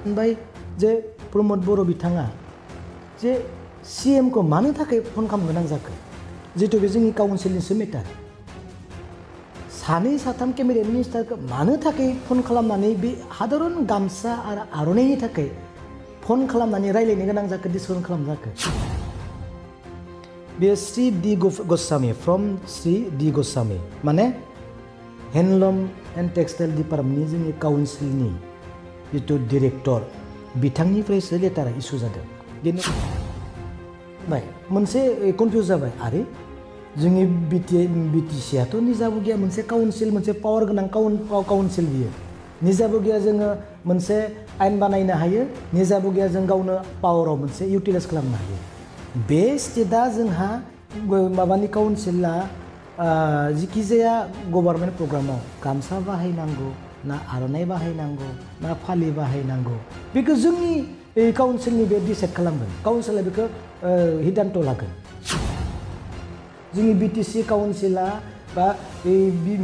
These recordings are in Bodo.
ओमफ्राय जे प्रमद बर' बिथाङा जे CM खौ मानो थाखाय फन खालामनो गोनां जाखो जिहेतु बे जोंनि काउन्सिलनिसो मेटार सानै साथाम केबिनेट मिनिस्टारखौ मानो थाखाय फन खालामनानै बे हादरन गामसा आरो आर'नाइनि थाखाय फन खालामनानै रायलायनो गोनां जाखो डिसकासन खालामनो जाखो बे Shri D Goswami from Shri D Goswami माने हेन्डलुम एन्ड टेक्सटाइल डिपार्टमेन्टनि जोंनि काउन्सिलनि जितु डिरेक्टर बिथांनिफ्रायसो लेटारा इसु जादों बेनो मोनसे कनफिउज जाबाय आरो जोंनि बिटिसिआथ' निजाबो गैया मोनसे काउन्सिल मोनसे पावार गोनां काउन्सिल बियो निजाबो गैया जोङो मोनसे आयेन बानायनो हायो निजाबो गैया जों गावनो पावाराव मोनसे इउटिलाइज खालामनो हायो बे स्टेटआ जोंहा माबानि काउन्सिला जिखि जाया गभर्नमेन्ट प्रग्रामाव गामसा बाहायनांगौ ना आर'नाइ बाहायनांगौ ना फालि बाहायनांगौ बेखौ जोंनि काउन्सिलनि बे डिसाइड खालामगोन काउन्सिला बेखौ हिदान्त लागोन जोंनि बिटिसि काउन्सिला बा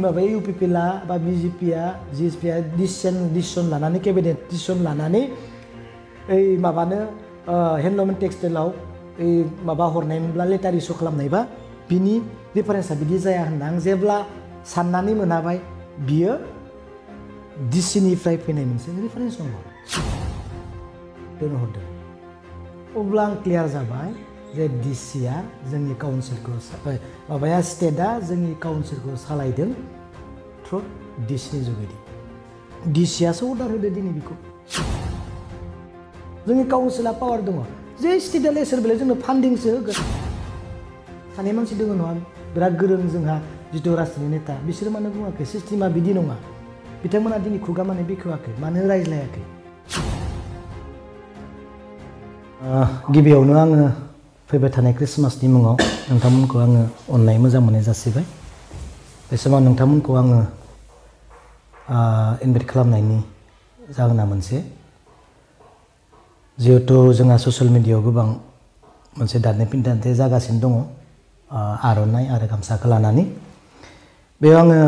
माबा इउपिपिएलआ बा बिजेपिआ जिएसपिआ डिसिसन लानानै केबिनेट डिसिसन लानानै माबानो हेन्डलुम एन्ड टेक्सटाइलाव माबा हरनायमोनब्ला लेटार इसु खालामनायबा बिनि रिफारेन्सआ बिदि जाया होनना आं जेब्ला साननानै मोनाबाय बियो डिसिनिफ्राय फैनाय मोनसे रिफारेन्स नंगौ दोनहरदों अब्ला आं क्लियार जाबाय जे डिसिआ जोंनि काउन्सिलखौ माबाया स्टेटआ जोंनि काउन्सिलखौ सालायदों थ्रु डिसिनि जुगेदि डिसिआसो अर्डार होदो दिनै बेखौ जोंनि काउन्सिला पावार दङ जे स्टेटआ लेसर बेलाय जोंनो फान्डिंसो होगोन सानै मानसि दङ नङा बिराद गोरों जोंहा जितु राजनीति नेता बिसोर मानो बुङाखै सिस्टेमा बिदि नङा बिथांमोना दिनै खुगा माने बेखेवाखै मानो रायज्लायाखै गिबियावनो आङो फैबाय थानाय क्रिसमासनि मुङाव नोंथांमोनखौ आङो अननाय मोजां मोननाय जासिबाय बे समाव नोंथांमोनखौ आङो इनभाइट खालामनायनि जाहोना मोनसे जिहेतु जोंहा ससियेल मिडियायाव गोबां मोनसे दान्थे जागासिनो दङ आर'नाइ आरो गामसाखौ लानानै बेयाव आङो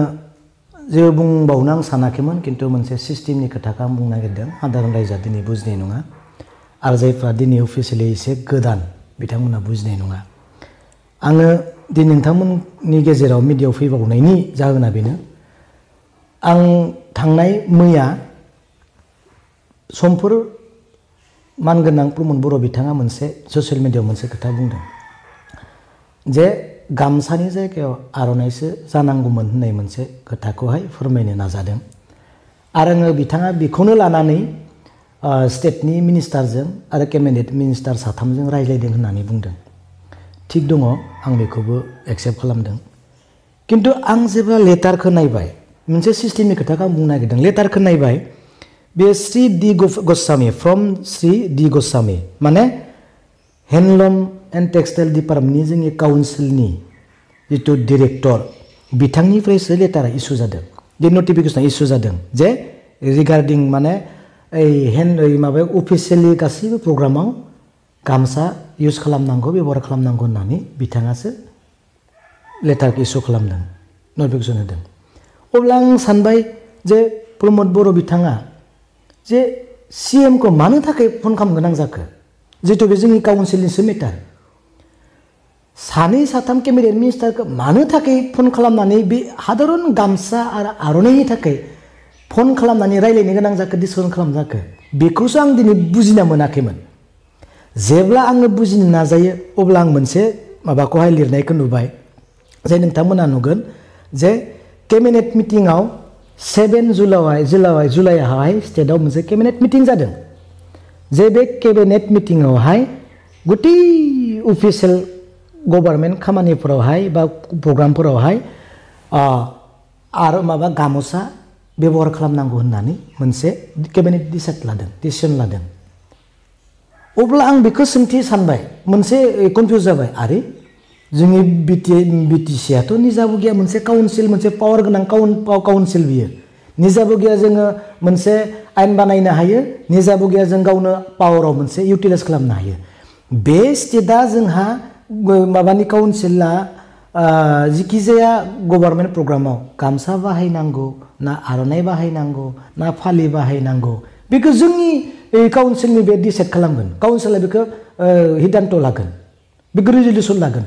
जेबो बुंबावनो आं सानाखैमोन खिन्थु मोनसे सिस्टेमनि खोथाखौ आं बुंनो नागिरदों साधारन रायजोआ दिनै बुजिनाय नङा आरो जायफ्रा दिनै अफिसियेलि एसे गोदान बिथांमोना बुजिनाय नङा आङो दिनै नोंथांमोननि गेजेराव मिडियायाव फैबावनायनि जाहोना बेनो आं थांनाय मैया समफोर मानगोनां प्रमद बर' बिथाङा मोनसे ससियेल मिडियायाव मोनसे खोथा बुंदों जे गामसानि जायगायाव आर'नाइसो जानांगौमोन होननाय मोनसे खोथाखौहाय फोरमायनो नाजादों आरो आङो बिथाङा बेखौनो लानानै स्टेटनि मिनिस्टारजों आरो केबिनेट मिनिस्टार साथामजों रायज्लायदों होननानै बुंदों थिग दङ आं बेखौबो एक्सेप्ट खालामदों खिन्थु आं जेब्ला लेटारखौ नायबाय मोनसे सिस्टेमनि खोथाखौ आं बुंनो नागिरदों लेटारखौ नायबाय बे Shri D Goswami from Shri D Goswami माने हेन्डलुम एन्ड टेक्सटाइल डिपार्टमेन्टनि जोंनि काउन्सिलनि जितु डिरेक्टर बिथांनिफ्रायसो लेटारा इसु जादों बे नटिफिकेसना इसु जादों जे रिगार्डिं माने माबायाव अफिसियेलि गासैबो प्रग्रामाव गामसा इउज खालामनांगौ बेबहार खालामनांगौ होननानै बिथाङासो लेटारखौ इसु खालामदों नटिफिकेसन होदों अब्ला आं सानबाय जे प्रमद बर' बिथाङा जे CM खौ मानो थाखाय फन खालामनो गोनां जाखो जिहेतु बे जोंनि काउन्सिलनिसो मेटार सानै साथाम केबिनेट मिनिस्टारखौ मानो थाखाय फन खालामनानै बे हादरन गामसा आरो आर'नाइनि थाखाय फन खालामनानै रायलायनो गोनां जाखो डिसकासन खालामनो जाखो बेखौसो आं दिनै बुजिना मोनाखैमोन जेब्ला आङो बुजिनो नाजायो अब्ला आं मोनसे माबाखौहाय लिरनायखौ नुबाय जे नोंथांमोना नुगोन जे केबिनेट मिटिंआव 7 जुलाइआवहाय स्टेटआव मोनसे केबिनेट मिटिं जादों जे बे केबिनेट मिटिंआवहाय गुटै अफिसियेल गभर्नमेन्ट खामानिफोरावहाय बा प्रग्रामफोरावहाय आरो माबा गामसा बेबहार खालामनांगौ होननानै मोनसे केबिनेट डिसिसन लादों अब्ला आं बेखौ सोंथि सानबाय मोनसे कनफिउज जाबाय आरो जोंनि बिटिसिआथ' निजाबो गैया मोनसे काउन्सिल मोनसे पावार गोनां काउन्सिल बियो निजाबो गैया जोङो मोनसे आयेन बानायनो हायो निजाबो गैया जों गावनो पावाराव मोनसे इउटिलाइज खालामनो हायो बे स्टेटआ जोंहा माबानि काउन्सिला जिखि जाया गभर्नमेन्ट प्रग्रामाव गामसा बाहायनांगौ ना आर'नाइ बाहायनांगौ ना फालि बाहायनांगौ बेखौ जोंनि काउन्सिलनि बे डिसाइड खालामगोन काउन्सिला बेखौ हिदान्त लागोन बेखौ रिजलिउसन लागोन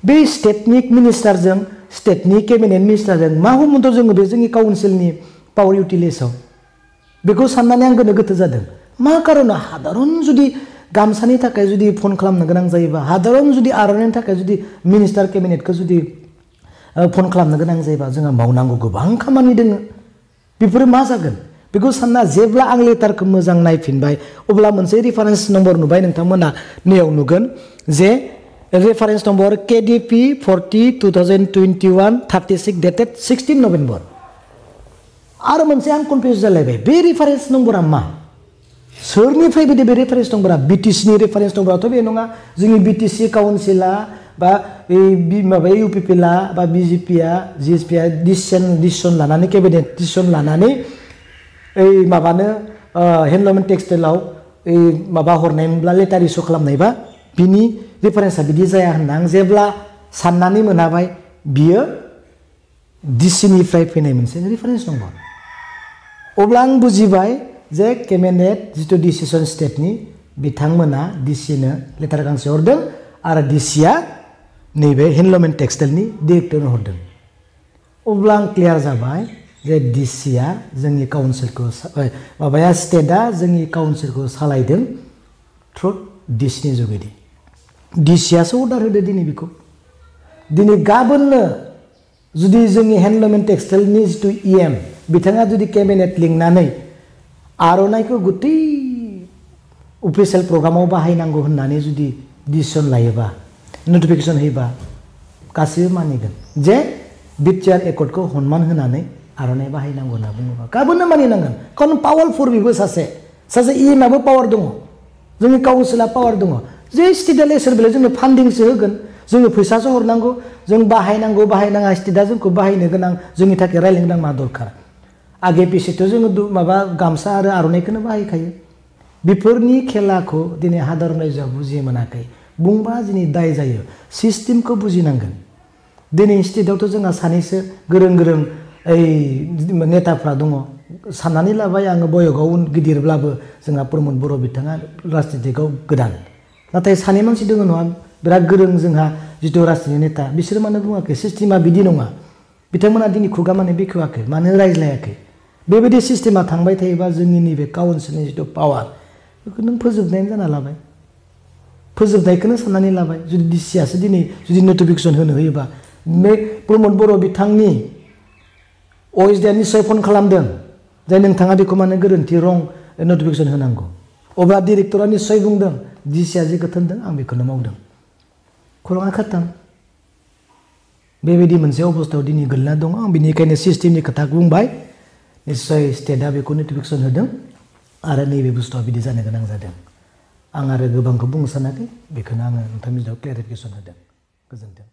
बे स्टेटनि मिनिस्टारजों स्टेटनि केबिनेट मिनिस्टारजों मा हुमन्थ जोङो बे जोंनि काउन्सिलनि पावार इउटिलाइजआव बेखौ साननानै आं गोनो गोथो जादों मा कारनाव हादारन जुदि गामसानि थाखाय जुदि फन खालामनो गोनां जायोबा हादारन जुदि आर'नाइनि थाखाय जुदि मिनिस्टार केबिनेटखौ जुदि फन खालामनो गोनां जायोबा जोंहा मावनांगौ गोबां खामानि दोङो बेफोरो मा जागोन बेखौ सानना जेब्ला आं लेटारखौ मोजां नायफिनबाय अब्ला मोनसे रेफारेन्स नम्बर नुबाय नोंथांमोना नैयाव नुगोन जे reference number KDP 40/2021-36 dated 16 November आरो मोनसे आं कनफिउज जालायबाय बे रेफारेन्स नम्बरा मा सोरनिफ्राय फैदो बे रेफारेन्स नम्बरा BTCनि रेफारेन्स नम्बराथ' बे नङा जोंनि BTC काउन्सिला बा माबा UPPला बा BJPआ GSPआ डिसिसन लानानै केबिनेट डिसिसन लानानै माबानो हेन्डलुम एन्ड टेक्सटाइलाव माबा हरनायमोनब्ला लेटार इस्यु खालामनायबा बिनि रेफारेन्सा बिदि जाया होनना आं जेब्ला साननानै मोनाबाय बियो DCनिफ्राय फैनाय मोनसे रेफारेन्स नम्बर अब्ला आं बुजिबाय जे केबिनेट जिथु डिसिसन स्टेटनि बिथांमोना DCनो लेटार गांसे हरदों आरो DCआ नैबे हेन्डलुम एन्ड टेक्सटाइलनि डिरेक्टरनो हरदों अब्ला आं क्लियार जाबाय जे DCआ जोंनि काउन्सिलखौ माबाया स्टेटआ जोंनि काउन्सिलखौ सालायदों थ्रु DCनि जुगेदि DCआसो अर्डार होदो दिनै बेखौ दिनै गाबोननो जुदि जोंनि हेन्डलुम एन्ड टेक्सटाइलनि जिथु EM बिथाङा जुदि केबिनेट लिंनानै आर'नाइखौ गुतै अफिसियेल प्रग्रामाव बाहायनांगौ होननानै जुदि डिसिसन लायोबा नटिफिकेसन होयोबा गासैबो मानिगोन जे बिटिआर एकर्डखौ सनमान होनानै आर'नाइ बाहायनांगौ होनना बुङोबा गाबोननो मानिनांगोन कारण पावारफुल बेबो सासे EMआबो पावार दङ जोंनि काउन्सिला पावार दङ जे स्टेटआ लेसर बेलाय जोंनो फान्डिंसो होगोन जोङो फैसासो हरनांगौ जों बाहायनांगौ बाहायनाङा स्टेटआ जोंखौ बाहायनो गोनां जोंनि थाखाय रायलायनो गोनां मा दरखार आगे पिछेथ' जोङो माबा गामसा आरो आर'नाइखौनो बाहायखायो बेफोरनि खेलाखौ दिनै हादर रायजोआ बुजि मोनाखै बुंबा दिनै दाय जायो सिस्टेमखौ बुजिनांगोन दिनै स्टेटआवथ' जोंहा सानैसो गोरों नेताफ्रा दङ साननानै लाबाय आङो बयगाव गिदिरब्लाबो जोंहा प्रमद बर' बिथाङा राजनितिकआव गोदान नाथाय सानै मानसि दङ नङा बिराद गोरों जोंहा जिथु राजनितिक नेता बिसोर मानो बुङाखै सिस्टेमा बिदि नङा बिथांमोना दिनै खुगा माने बेखेवाखै मानो रायज्लायाखै बेबायदि सिस्टेमा थांबाय थायोबा जोंनि नैबे काउन्सिलनि जिथु पावार बेखौ नों फोजोबनायानो जाना लाबाय फोजोबनायखौनो साननानै लाबाय जुदि DCआसो दिनै जुदि नटिफिकेसन होनो होयोबा बे प्रमद बर' बिथांनि OSDआ निस्सय फन खालामदों जे नोंथाङा बेखौ माने गोरोन्थि रं नटिफिकेसन होनांगौ अब्ला डिरेक्टरा निस्सय बुंदों DCआ जेखौ थिनदों आं बेखौनो मावदों खौराङा खाथाम बेबायदि मोनसे अबस्थायाव दिनै गोलैना दङ आं बेनिखायनो सिस्टेमनि खोथा बुंबाय निस्सय स्टेटआ बेखौ नटिफिकेसन होदों आरो नैबे बुस्थुआ बिदि जानो गोनां जादों आं आरो गोबांखौ बुंनो सानाखै बेखौनो आङो नोंथांनि गेजेराव क्लेरिफिकेसन होदों गोजोन्थों